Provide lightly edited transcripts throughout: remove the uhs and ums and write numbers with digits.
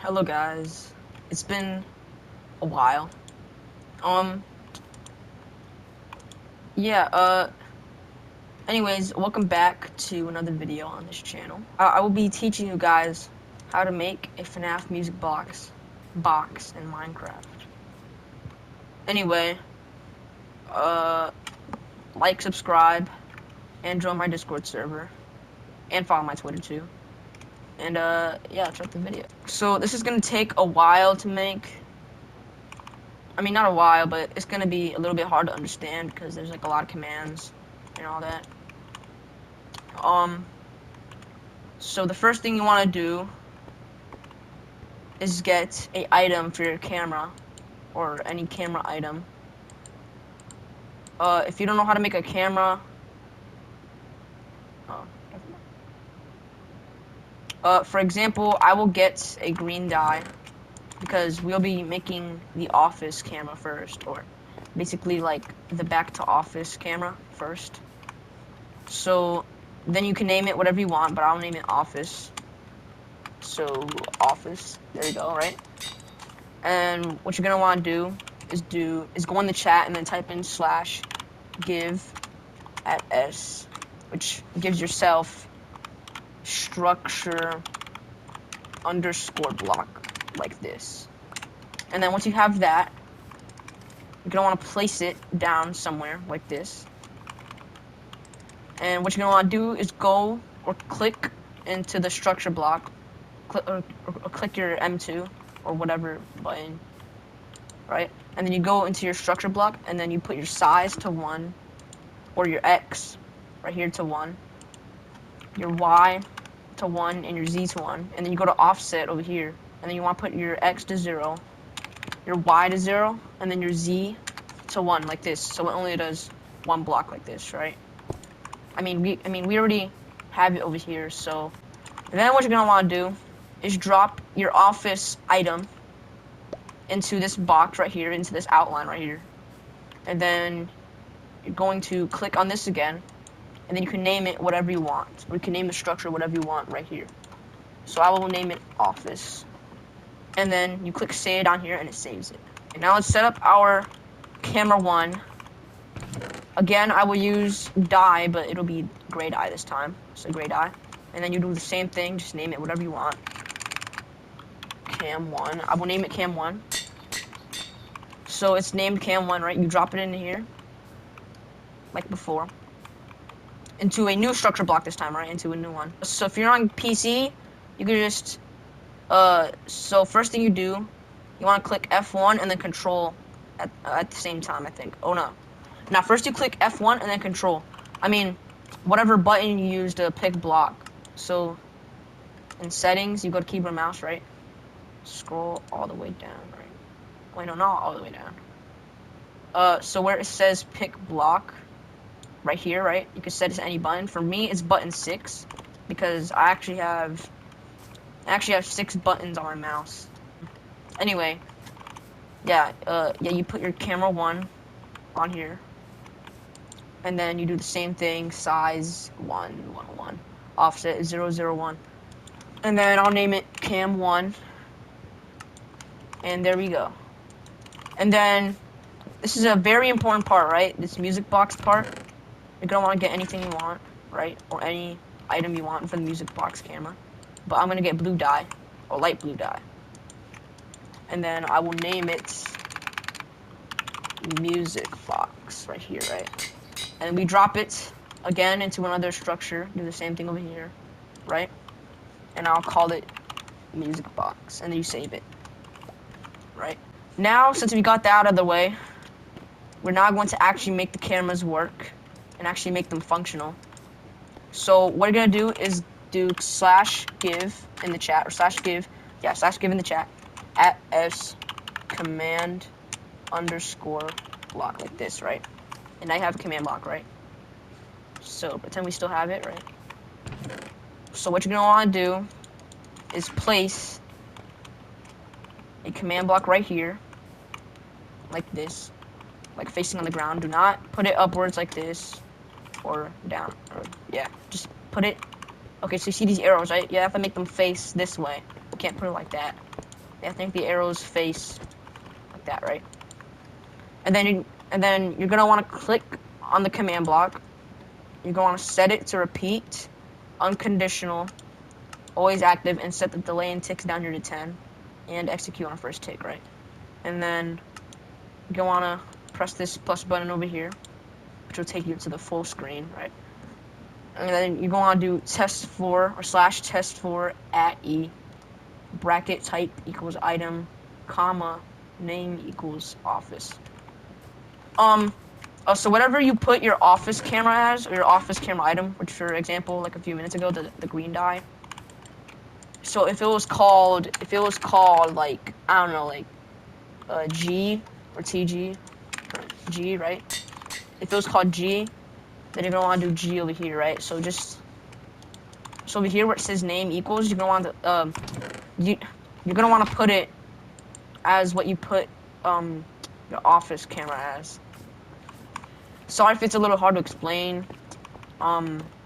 Hello guys, it's been a while. Um, yeah, anyways, welcome back to another video on this channel. I will be teaching you guys how to make a FNAF music box in Minecraft. Anyway, like, subscribe, and join my Discord server, and follow my Twitter too. And, yeah, check the video. So, this is gonna take a while to make. I mean, not a while, but it's gonna be a little bit hard to understand because there's like a lot of commands and all that. So the first thing you want to do is get a item for your camera or any camera item. If you don't know how to make a camera, for example, I will get a green dye because we'll be making the office camera first, or basically like the back to office camera first. So then you can name it whatever you want, but I'll name it office. So office, there you go, right? And what you're gonna want to do is go in the chat and then type in /give@s, which gives yourself structure underscore block like this. And then once you have that, you're gonna want to place it down somewhere like this. And what you're gonna want to do is go or click into the structure block, or click your M2 or whatever button, right? And then you go into your structure block, and then you put your size to 1, or your X right here to 1, your Y to 1, and your Z to 1. And then you go to offset over here, and then you want to put your X to 0, your Y to 0, and then your Z to 1 like this. So it only does one block like this, right? I mean we already have it over here. So then what you're gonna want to do is drop your office item into this box right here, into this outline right here. And then you're going to click on this again, and then you can name it whatever you want. Or you can name the structure whatever you want right here. So I will name it office. And then you click save down here, and it saves it. And now let's set up our camera 1. Again, I will use dye, but it'll be gray dye this time. So gray dye. And then you do the same thing, just name it whatever you want. Cam 1. I will name it Cam 1. So it's named Cam 1, right? You drop it in here, like before, into a new structure block this time, right? Into a new one. So if you're on PC, you can just, so first thing you do, you want to click F1 and then Control at the same time, I think. Oh, no. Now, first you click F1 and then Control. I mean, whatever button you use to pick block. So, in settings, you go to keyboard mouse, right? Scroll all the way down, right? Wait, no, not all the way down. So where it says pick block, right here, right? You can set it to any button. For me, it's button 6, because I actually have 6 buttons on my mouse. Anyway, yeah, you put your camera 1 on here, and then you do the same thing, size 101, offset 001, and then I'll name it Cam 1, and there we go. And then this is a very important part, right? This music box part. You're gonna want to get anything you want, right? Or any item you want for the music box camera. But I'm gonna get blue dye, or light blue dye. And then I will name it music box right here, right? And we drop it again into another structure. Do the same thing over here, right? And I'll call it music box, and then you save it, right? Now, since we got that out of the way, we're now going to actually make the cameras work and actually make them functional. So what you're gonna do is do /give in the chat, or /give in the chat @s command underscore block like this, right? And I have a command block, right? So pretend we still have it, right? So what you're gonna want to do is place a command block right here, like this, like facing on the ground. Do not put it upwards like this, or down, or yeah, just put it. Okay, so you see these arrows, right? You have to make them face this way. You can't put it like that. I think the arrows face like that, right? And then you're gonna want to click on the command block. You're gonna want to set it to repeat, unconditional, always active, and set the delay and ticks down here to 10, and execute on first tick, right? And then you're gonna wanna press this plus button over here, which will take you to the full screen, right? And then you're gonna do test4 or /test4 at E, bracket type equals item, comma, name equals office. So whatever you put your office camera as, or your office camera item, which for example, like a few minutes ago, the green die. So if it was called like, I don't know, like G or TG, or G, right? If it was called G, then you're gonna want to do G over here, right? So over here where it says name equals, you're gonna want to you're gonna want to put it as what you put your office camera as. Sorry if it's a little hard to explain.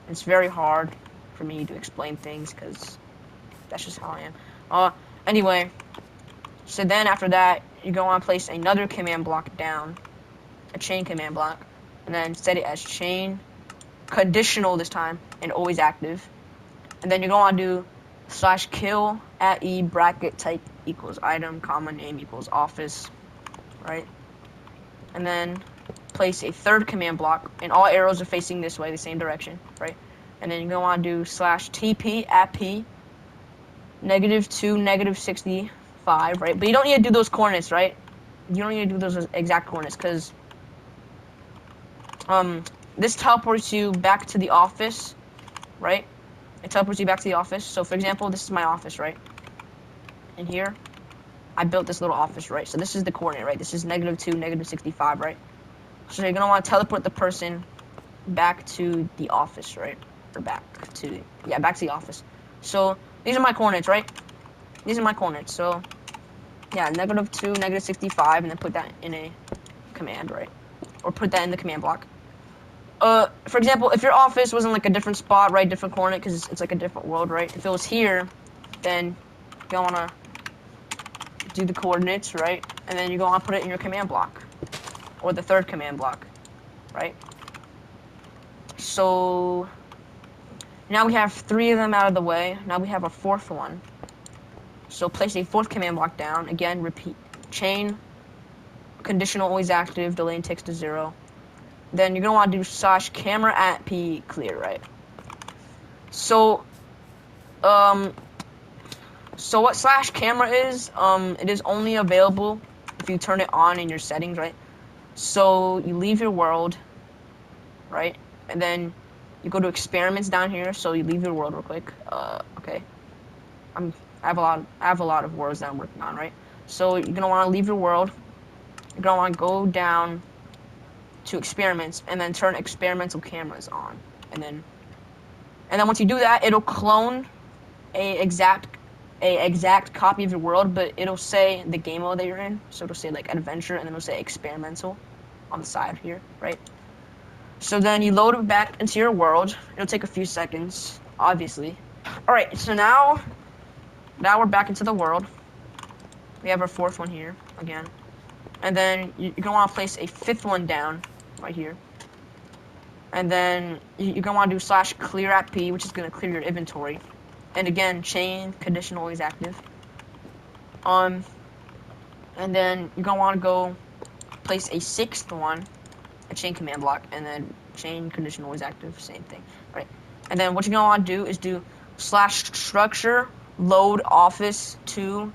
It's very hard for me to explain things because that's just how I am. Anyway, so then after that, you're gonna want to place another command block down, a chain command block, and then set it as chain, conditional this time, and always active. And then you're gonna want to do /kill at E, bracket type equals item, comma, name equals office, right? And then place a third command block, and all arrows are facing this way, the same direction, right? And then you're gonna want to do /TP at P, -2, -65, right? But you don't need to do those coordinates, right? You don't need to do those exact coordinates, because this teleports you back to the office, right? It teleports you back to the office. So for example, this is my office, right? And here, I built this little office, right? So this is the coordinate, right? This is -2, -65, right? So you're gonna want to teleport the person back to the office, right? Or back to the office. So these are my coordinates, right? These are my coordinates. So yeah, -2, -65, and then put that in a command, right? Or put that in the command block. For example, if your office was in like a different spot, right, different coordinate, because it's like a different world, right? If it was here, then you're gonna wanna do the coordinates, right? And then you're gonna wanna put it in your command block, or the third command block, right? So now we have 3 of them out of the way. Now we have a 4th one. So place a 4th command block down. Again, repeat chain, conditional always active, delay and ticks to 0. Then you're gonna want to do /camera at P clear, right? So what /camera is, it is only available if you turn it on in your settings, right? So you leave your world, right? And then you go to experiments down here. So you leave your world real quick. Okay. I have a lot of worlds that I'm working on, right? So you're gonna want to leave your world. You're gonna want to go down to experiments and then turn experimental cameras on, and then once you do that, it'll clone a exact copy of your world, but it'll say the game mode that you're in. So it'll say like adventure, and then it'll say experimental on the side here, right? So then you load it back into your world. It'll take a few seconds, obviously. All right, so now we're back into the world. We have our 4th one here again. And then you're gonna want to place a 5th one down right here. And then you're gonna want to do /clear at P, which is gonna clear your inventory. And again, chain, conditional always active. And then you're gonna want to go place a 6th one, a chain command block, and then chain, conditional always active, same thing, right? And then what you're gonna want to do is do /structure load office 2.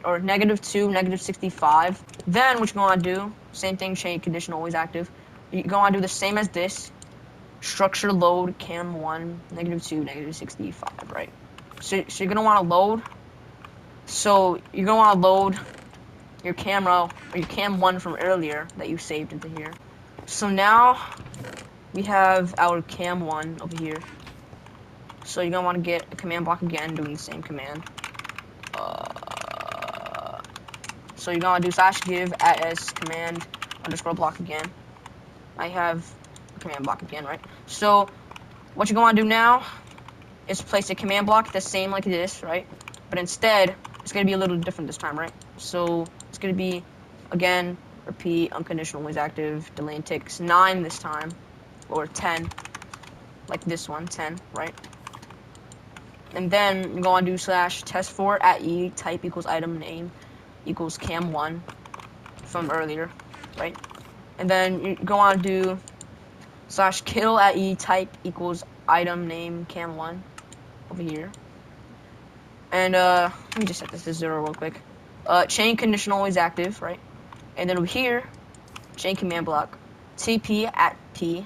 Or -2, -65. Then what you're gonna do, same thing, chain, conditional always active. You're gonna do the same as this. Structure load cam 1, -2, -65, right? So you're gonna want to load. So you're gonna want to load your camera or your cam 1 from earlier that you saved into here. So now we have our cam 1 over here. So you're gonna want to get a command block again, doing the same command. So you're gonna do /give as command _block again. I have a command block again, right? So what you're gonna do now is place a command block the same like this, right? But instead it's gonna be a little different this time, right? So it's gonna be, again, repeat, unconditional always active, delay and ticks 9 this time, or 10, like this one, 10, right? And then you go on do slash test4 at e type equals item name equals cam1 from earlier, right? And then you go on do slash kill at e type equals item name cam1 over here. And let me just set this to 0 real quick. Chain condition always active, right? And then over here, chain command block TP at P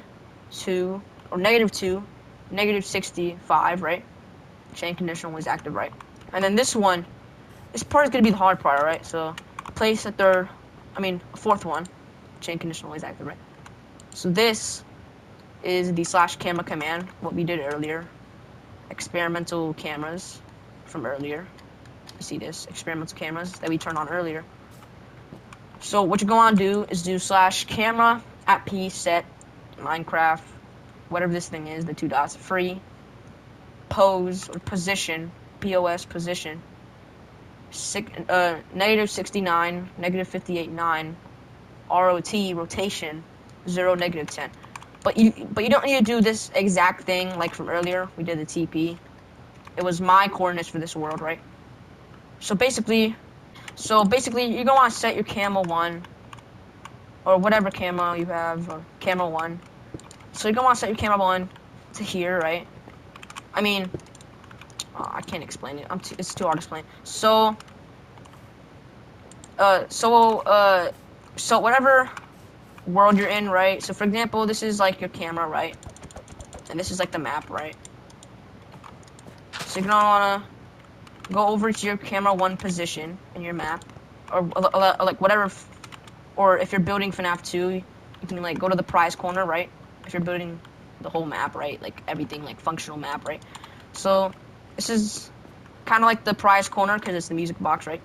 2 or -2, -65, right? Chain condition always active, right? And then this part is gonna be the hard part, right? So place a fourth one, chain condition always active, right? So this is the slash camera command, what we did earlier. Experimental cameras from earlier. You see this, experimental cameras that we turned on earlier. So what you're going to do is do slash camera at P set Minecraft, whatever this thing is, the 2 dots, free, pose or position, POS position, -69, -58.9, ROT rotation, 0, -10. But you don't need to do this exact thing like from earlier. We did the TP. It was my coordinates for this world, right? So basically you're gonna want to set your camera 1 or whatever camera you have, or camera 1. So you're gonna want to set your camera 1 to here, right? I mean, I can't explain it. It's too hard to explain. So whatever world you're in, right? So for example, this is like your camera, right? And this is like the map, right? So you're gonna wanna go over to your camera 1 position in your map, or like whatever, or if you're building FNAF 2, you can like go to the prize corner, right? If you're building the whole map, right? Like everything, like functional map, right? So this is kind of like the prize corner because it's the music box, right?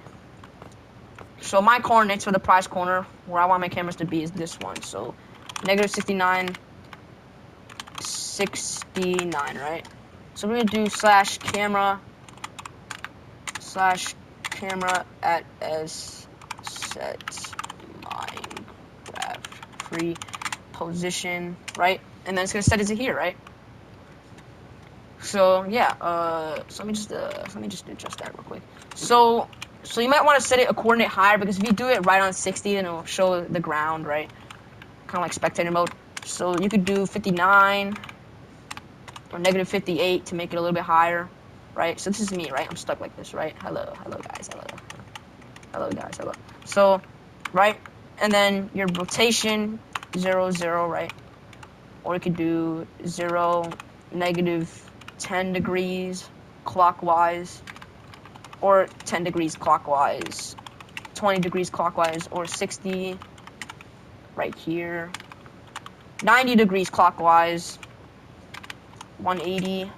So my coordinates for the prize corner, where I want my cameras to be, is this one. So -69, 69, right? So we're gonna do slash camera at s set Minecraft free position, right? And then it's gonna set it to here, right? So yeah, so let me just adjust that real quick. So you might want to set it a coordinate higher, because if you do it right on 60, then it'll show the ground, right? Kind of like spectator mode. So you could do 59 or -58 to make it a little bit higher, right? So this is me, right? I'm stuck like this, right? Hello guys, hello guys, hello. So, right, and then your rotation 0, 0, right? Or you could do 0, -10 degrees clockwise, or 10 degrees clockwise, 20 degrees clockwise, or 60 right here, 90 degrees clockwise, 180,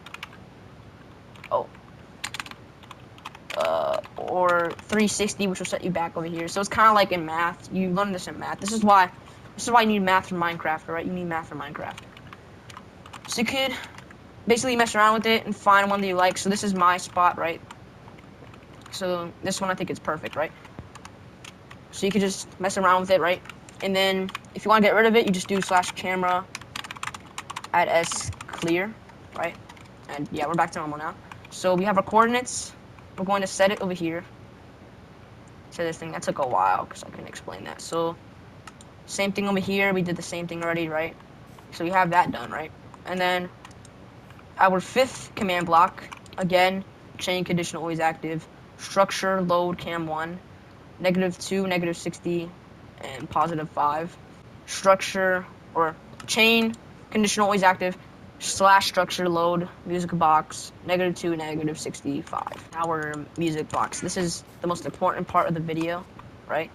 or 360, which will set you back over here. So it's kind of like in math. You learn this in math. This is why you need math for Minecraft, right? You need math for Minecraft. So you could basically mess around with it and find one that you like. So this is my spot, right? So this one I think is perfect, right? So you could just mess around with it, right? And then if you want to get rid of it, you just do slash camera at s clear, right? And yeah, we're back to normal now. So we have our coordinates. We're going to set it over here. So this thing, that took a while because I couldn't explain that. So same thing over here. We did the same thing already, right? So we have that done, right? And then our 5th command block, again, chain condition always active, structure load cam1, -2, -60, and +5. Structure or chain condition always active, slash structure load music box, -2, -65. Our music box. This is the most important part of the video, right?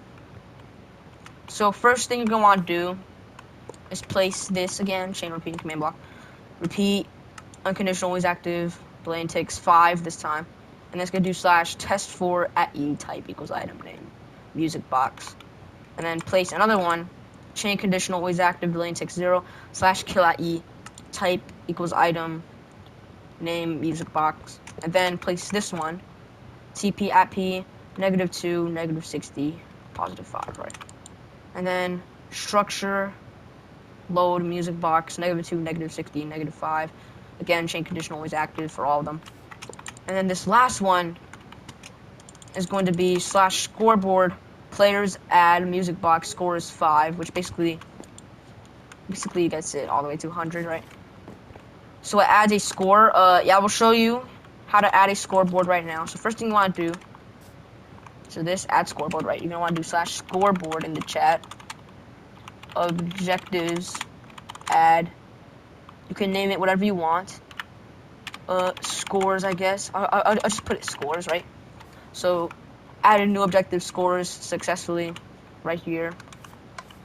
So first thing you're gonna want to do is place this again, chain repeating command block. Repeat, unconditional always active, delay and takes 5 this time. And that's gonna do slash test4 at e type equals item name, music box. And then place another one, chain conditional always active, delay and takes 0, slash kill at e type equals item name, music box. And then place this one, TP at P, -2, -60, +5, right? And then structure, load, music box, -2, -60, -5. Again, chain condition always active for all of them. And then this last one is going to be /scoreboard players add music box scores 5, which basically gets it all the way to 100, right? So it adds a score. Yeah, I will show you how to add a scoreboard right now. So first thing you want to do, so this add scoreboard, right? You're gonna want to do /scoreboard in the chat. Objectives, add. You can name it whatever you want. Scores, I guess. I'll just put it scores, right? So added new objective scores successfully, right here.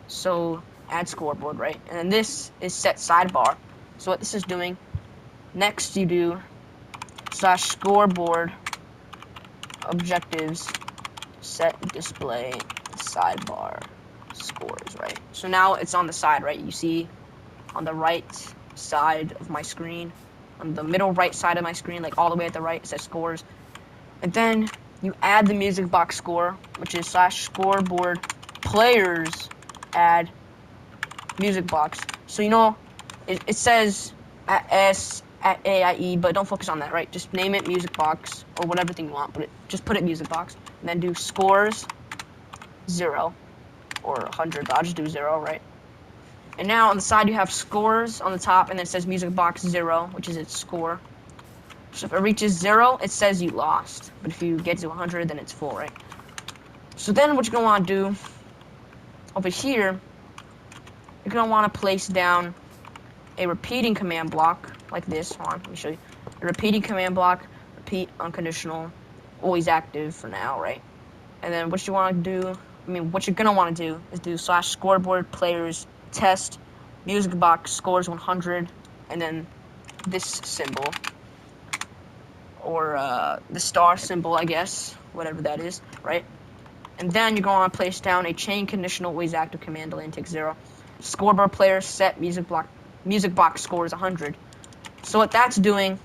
So add scoreboard, right? And then this is set sidebar. So what this is doing, next you do /scoreboard objectives set display sidebar scores, right? So now it's on the side, right? You see on the right side of my screen, on the middle right side of my screen, like all the way at the right, it says scores. And then you add the music box score, which is /scoreboard players add music box. So you know it says at S, at A, at E, but don't focus on that, right? Just name it music box or whatever thing you want. Just put it music box, and then do scores 0 or 100. But I'll just do 0, right? And now on the side you have scores on the top, and then it says music box 0, which is its score. So if it reaches 0, it says you lost. But if you get to 100, then it's full, right? So then what you're gonna want to do over here, you're gonna want to place down a repeating command block like this. Hold on, let me show you. A repeating command block, repeat unconditional, always active for now, right? And then what you want to do, what you're gonna want to do is do /scoreboard players test music box scores 100, and then this symbol, or the star symbol, I guess, whatever that is, right? And then you're going to want to place down a chain conditional always active command delay and take 0. Scoreboard players set music box scores 100. So what that's doing,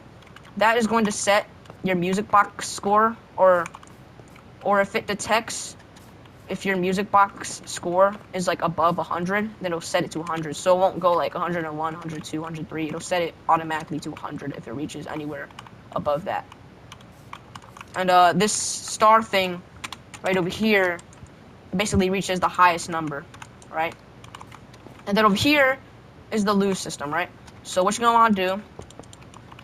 that is going to set your music box score, or if it detects if your music box score is like above 100, then it'll set it to 100. So it won't go like 101, 102, 103. It'll set it automatically to 100 if it reaches anywhere above that. And this star thing right over here basically reaches the highest number, right? And then over here is the lose system, right? So what you're gonna want to do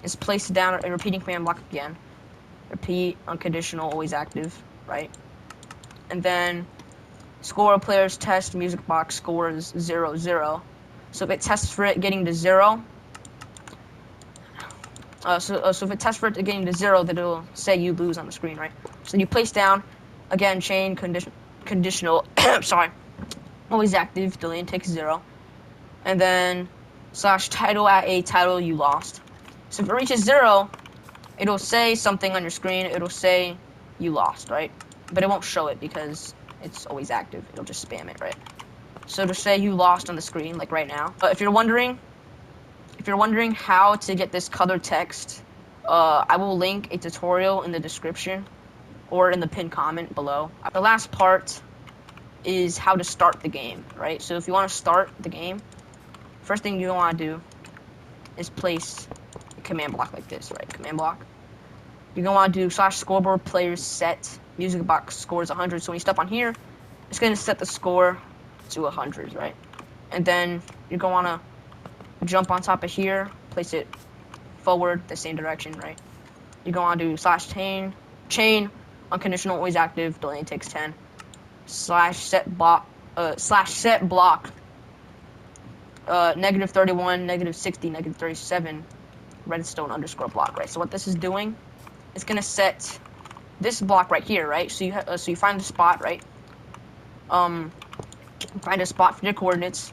is place down a repeating command block again. Repeat unconditional always active, right? And then score players test music box scores 0, 0. So if it tests for it getting to 0, so if it tests for it getting to 0, then it'll say you lose on the screen, right? So you place down again chain conditional sorry, always active, delay and take 0, and then /title at a title you lost. So if it reaches 0, it'll say something on your screen. It'll say you lost, right? But it won't show it because it's always active. It'll just spam it, right? So it'll say you lost on the screen, like right now. If you're wondering how to get this color text, I will link a tutorial in the description or in the pinned comment below. The last part is how to start the game, right? So if you want to start the game, first thing you want to do is place a command block like this, right? Command block. You're going to want to do /scoreboard players set music box scores 100. So when you step on here, it's going to set the score to 100, right? And then you're going to want to jump on top of here, place it forward the same direction, right? You're going to want to do /chain unconditional always active, delay takes 10, /set block, -31, -60, -37, redstone underscore block, right? So what this is doing, it's gonna set this block right here, right? So you find the spot, right? Find a spot for your coordinates.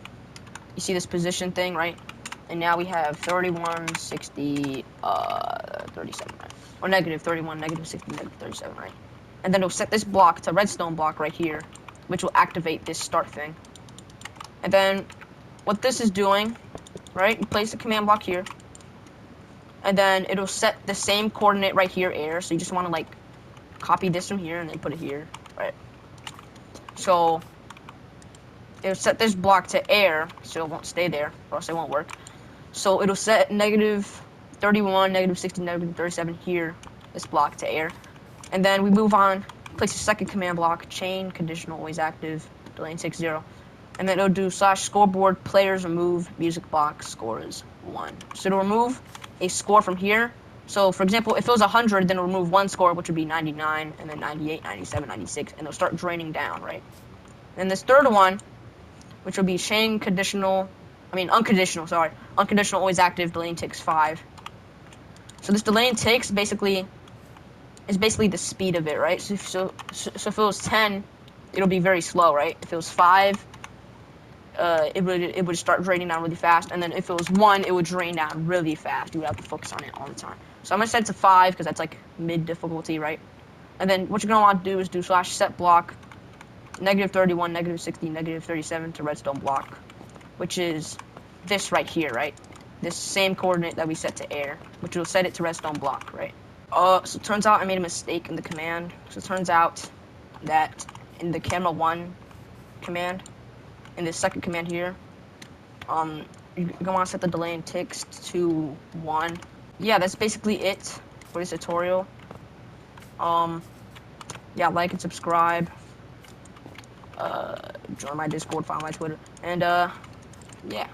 You see this position thing, right? And now we have 31, 60, 37, right? Or -31, -60, -37, right? And then it'll set this block to redstone block right here, which will activate this start thing. And then what this is doing, right? You place the command block here, and then it'll set the same coordinate right here, air. So you just want to like copy this from here and then put it here, right? So it'll set this block to air, so it won't stay there, or else it won't work. So it'll set -31, -60, -37 here, this block to air. And then we move on, place a second command block, chain, conditional, always active, delay takes 0. And then it'll do /scoreboard, players remove, music box, score is 1. So it'll remove a score from here. So for example, if it was 100, then it'll remove one score, which would be 99, and then 98, 97, 96, and it'll start draining down, right? And this third one, which will be chain, unconditional, unconditional, always active, delay takes 5. So this delay takes is basically the speed of it, right? So if it was 10, it'll be very slow, right? If it was 5, it would start draining down really fast, and then if it was 1, it would drain down really fast. You would have to focus on it all the time. So I'm gonna set it to 5 because that's like mid difficulty, right? And then what you're gonna want to do is do /set block -31, -60, -37 to redstone block, which is this right here, right? This same coordinate that we set to air, which will set it to redstone block, right? So it turns out I made a mistake in the command. So it turns out that in the camera 1 command, in the second command here, you're gonna want to set the delay and ticks to 1. Yeah, that's basically it for this tutorial. Yeah, like and subscribe. Join my Discord, follow my Twitter, and yeah.